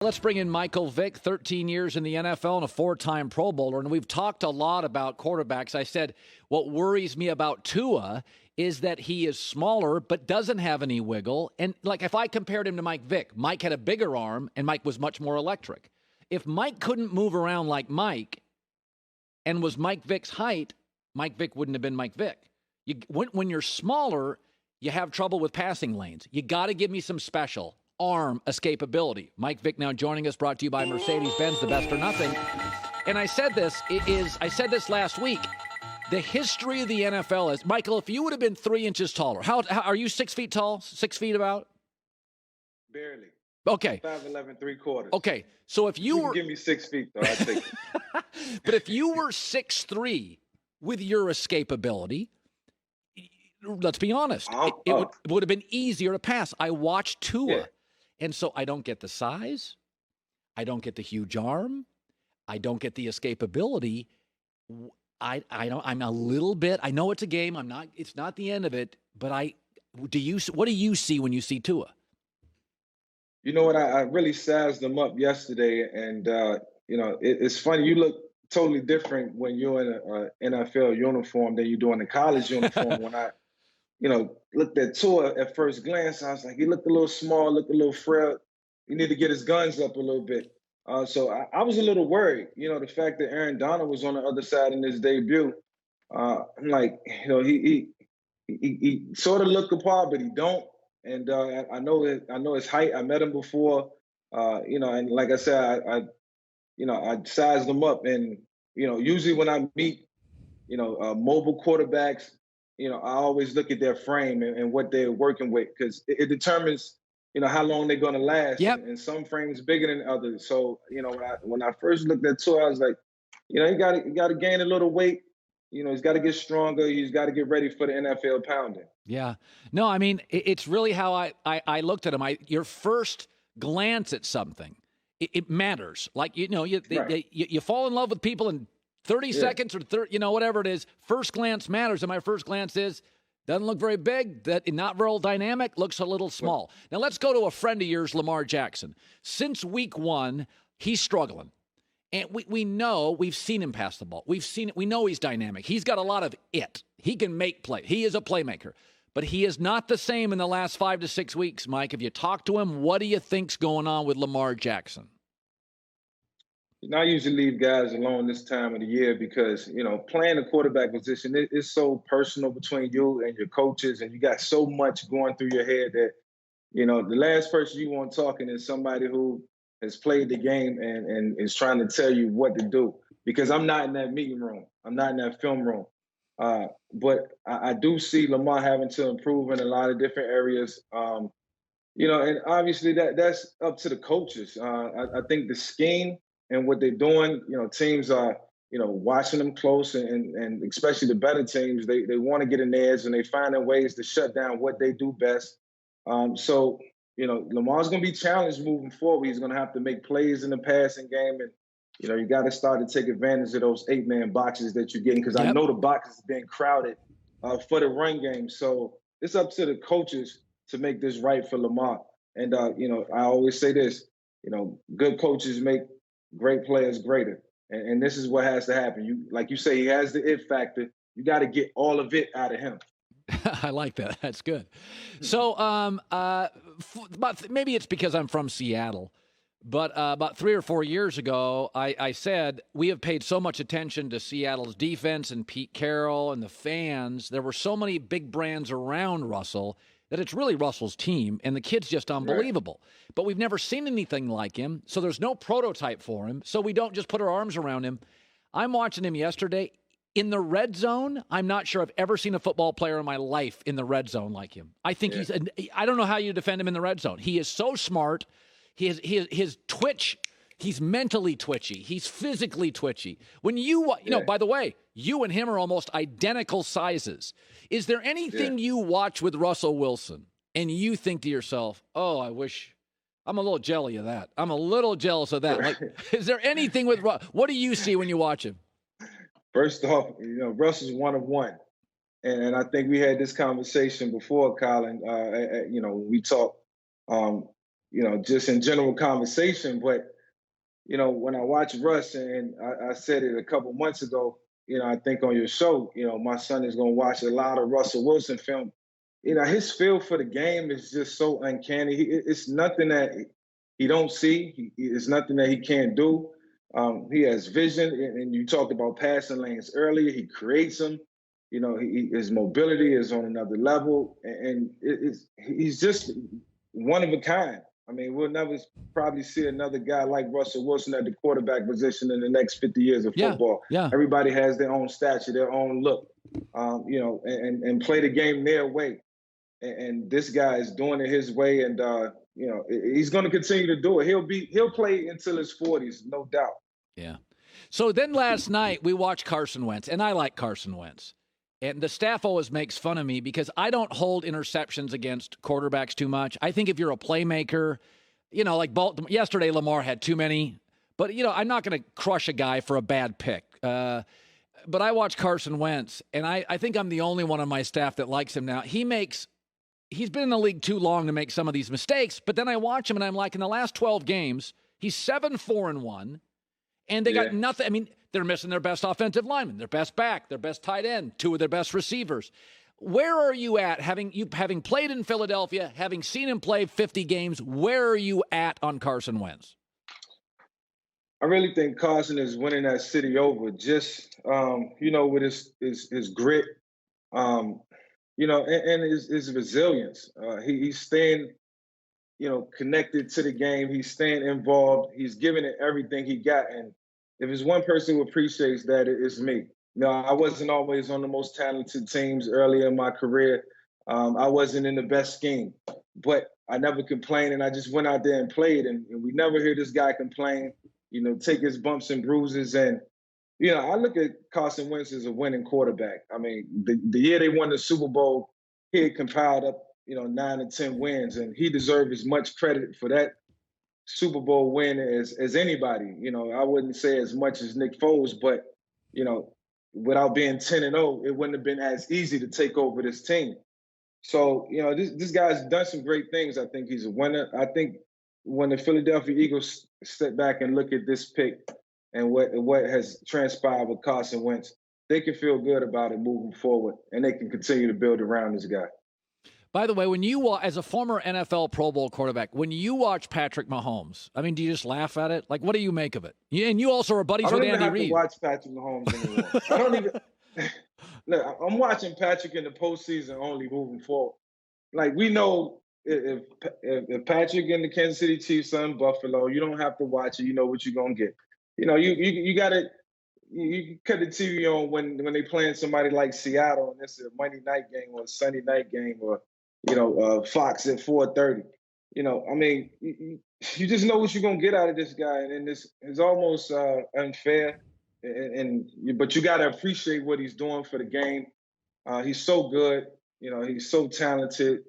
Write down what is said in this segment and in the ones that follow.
Let's bring in Michael Vick, 13 years in the NFL and a four-time Pro Bowler. And we've talked a lot about quarterbacks. I said what worries me about Tua is that he is smaller but doesn't have any wiggle. And, like, if I compared him to Mike Vick, Mike had a bigger arm and Mike was much more electric. If Mike couldn't move around like Mike and was Mike Vick's height, Mike Vick wouldn't have been Mike Vick. When you're smaller, you have trouble with passing lanes. You got to give me some special arm escapability. Mike Vick now joining us, brought to you by Mercedes-Benz, the best or nothing. And I said this last week. The history of the NFL is, Michael, if you would have been 3 inches taller, how are you 6 feet tall? 6 feet about? Barely. Okay. 5'11", 3/4. Okay. So if you were, give me 6 feet though, I think. But if you were 6'3" with your escapability, let's be honest, it would have been easier to pass. I watched Tua. Yeah. And so I don't get the size. I don't get the huge arm. I don't get the escapability. I'm a little bit, I know it's a game. It's not the end of it, but what do you see when you see Tua? You know what? I really sized them up yesterday. And, it's funny. You look totally different when you're in an NFL uniform than you do in a college uniform. When I, looked at Tua at first glance, I was like, he looked a little small, looked a little frail. You need to get his guns up a little bit. So I was a little worried. The fact that Aaron Donald was on the other side in his debut. I'm like, he sort of looked apart, but he don't. And I know his height. I met him before. And like I said, I sized him up. And usually when I meet, mobile quarterbacks, I always look at their frame and what they're working with, because it determines, how long they're going to last. Yep. And some frames bigger than others. So, when I first looked at Tua, I was like, he got to gain a little weight. He's got to get stronger. He's got to get ready for the NFL pounding. Yeah. No, I mean, it's really how I looked at him. Your first glance at something, it matters. Like, you fall in love with people in 30 seconds or 30, whatever it is. First glance matters. And my first glance is, doesn't look very big, not very dynamic, looks a little small. Now let's go to a friend of yours, Lamar Jackson. Since week 1, he's struggling. And we know, we've seen him pass the ball. We know he's dynamic. He's got a lot of it. He can make plays. He is a playmaker. But he is not the same in the last 5 to 6 weeks, Mike. If you talk to him, what do you think's going on with Lamar Jackson? I usually leave guys alone this time of the year because, playing the quarterback position is so personal between you and your coaches, and you got so much going through your head that, the last person you want talking is somebody who has played the game and is trying to tell you what to do, because I'm not in that meeting room. I'm not in that film room. But I do see Lamar having to improve in a lot of different areas. And obviously that's up to the coaches. I think the scheme and what they're doing, teams are, watching them close, and especially the better teams, they want to get in theirs, and they finding ways to shut down what they do best. So Lamar's going to be challenged moving forward. He's going to have to make plays in the passing game, and you got to start to take advantage of those 8-man boxes that you're getting, because I know the boxes have been crowded for the run game. So it's up to the coaches to make this right for Lamar. And I always say this: good coaches make great players greater, and this is what has to happen. Like you say, he has the it factor. You got to get all of it out of him. I like that. That's good. So, maybe it's because I'm from Seattle, but about 3 or 4 years ago, I said we have paid so much attention to Seattle's defense and Pete Carroll and the fans. There were so many big brands around Russell that it's really Russell's team, and the kid's just unbelievable. Right. But we've never seen anything like him, so there's no prototype for him, so we don't just put our arms around him. I'm watching him yesterday. In the red zone, I'm not sure I've ever seen a football player in my life in the red zone like him. I think I don't know how you defend him in the red zone. He is so smart. His twitch, he's mentally twitchy. He's physically twitchy. When by the way, you and him are almost identical sizes. Is there anything you watch with Russell Wilson and you think to yourself, oh, I wish I'm a little jelly of that. I'm a little jealous of that. Like, is there anything with what do you see when you watch him? First off, Russell's one of one. And I think we had this conversation before, Colin. We talked. just in general conversation. But, when I watch Russ, and I said it a couple months ago, I think on your show, my son is going to watch a lot of Russell Wilson film. His feel for the game is just so uncanny. It's nothing that he don't see. It's nothing that he can't do. He has vision, and you talked about passing lanes earlier. He creates them. His mobility is on another level, and he's just one of a kind. I mean, we'll never probably see another guy like Russell Wilson at the quarterback position in the next 50 years of football. Yeah. Everybody has their own stature, their own look, and play the game their way. And this guy is doing it his way, and he's going to continue to do it. He'll play until his 40s, no doubt. Yeah. So then last night we watched Carson Wentz, and I like Carson Wentz. And the staff always makes fun of me because I don't hold interceptions against quarterbacks too much. I think if you're a playmaker, like Baltimore, yesterday Lamar had too many. But, I'm not going to crush a guy for a bad pick. But I watch Carson Wentz, and I think I'm the only one on my staff that likes him now. He's been in the league too long to make some of these mistakes. But then I watch him, and I'm like, in the last 12 games, he's 7-4-1. And they got nothing. I mean, they're missing their best offensive lineman, their best back, their best tight end, two of their best receivers. Where are you at, having played in Philadelphia, having seen him play 50 games, where are you at on Carson Wentz? I really think Carson is winning that city over just, with his grit, and his resilience. He's staying, connected to the game. He's staying involved. He's giving it everything he got. And if there's one person who appreciates that, it's me. I wasn't always on the most talented teams early in my career. I wasn't in the best scheme, but I never complained, and I just went out there and played. And we never hear this guy complain, take his bumps and bruises. And, I look at Carson Wentz as a winning quarterback. I mean, the year they won the Super Bowl, he had compiled up, 9 or 10 wins, and he deserved as much credit for that Super Bowl win as anybody. I wouldn't say as much as Nick Foles, but, without being 10-0, it wouldn't have been as easy to take over this team. So, this guy's done some great things. I think he's a winner. I think when the Philadelphia Eagles step back and look at this pick and what has transpired with Carson Wentz, they can feel good about it moving forward, and they can continue to build around this guy. By the way, when you as a former NFL Pro Bowl quarterback, when you watch Patrick Mahomes, I mean, do you just laugh at it? Like, what do you make of it? And you also are buddies with Andy Reid. I don't even have to watch Patrick Mahomes anymore. I don't even. Look, I'm watching Patrick in the postseason only moving forward. Like, we know if Patrick and the Kansas City Chiefs are in Buffalo, you don't have to watch it. You know what you're gonna get. You got to. You cut the TV on when they playing somebody like Seattle, and it's a Monday night game or a Sunday night game, or Fox at 4:30. I mean, you just know what you're gonna get out of this guy, and this is almost unfair. But you got to appreciate what he's doing for the game. He's so good. He's so talented.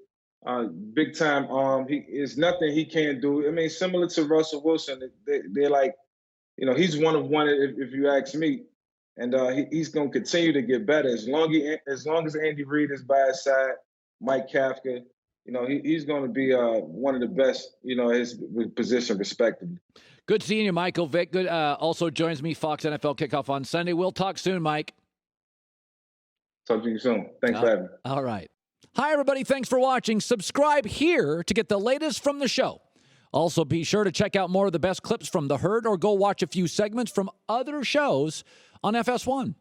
Big time arm. There's nothing he can't do. I mean, similar to Russell Wilson, they're like. He's one of one, if you ask me, and he's going to continue to get better as long as Andy Reid is by his side. Mike Kafka, he's going to be one of the best, his position respectively. Good seeing you, Michael Vick. Good. Also joins me, Fox NFL Kickoff on Sunday. We'll talk soon, Mike. Talk to you soon. Thanks for having me. All right. Hi, everybody. Thanks for watching. Subscribe here to get the latest from the show. Also, be sure to check out more of the best clips from The Herd or go watch a few segments from other shows on FS1.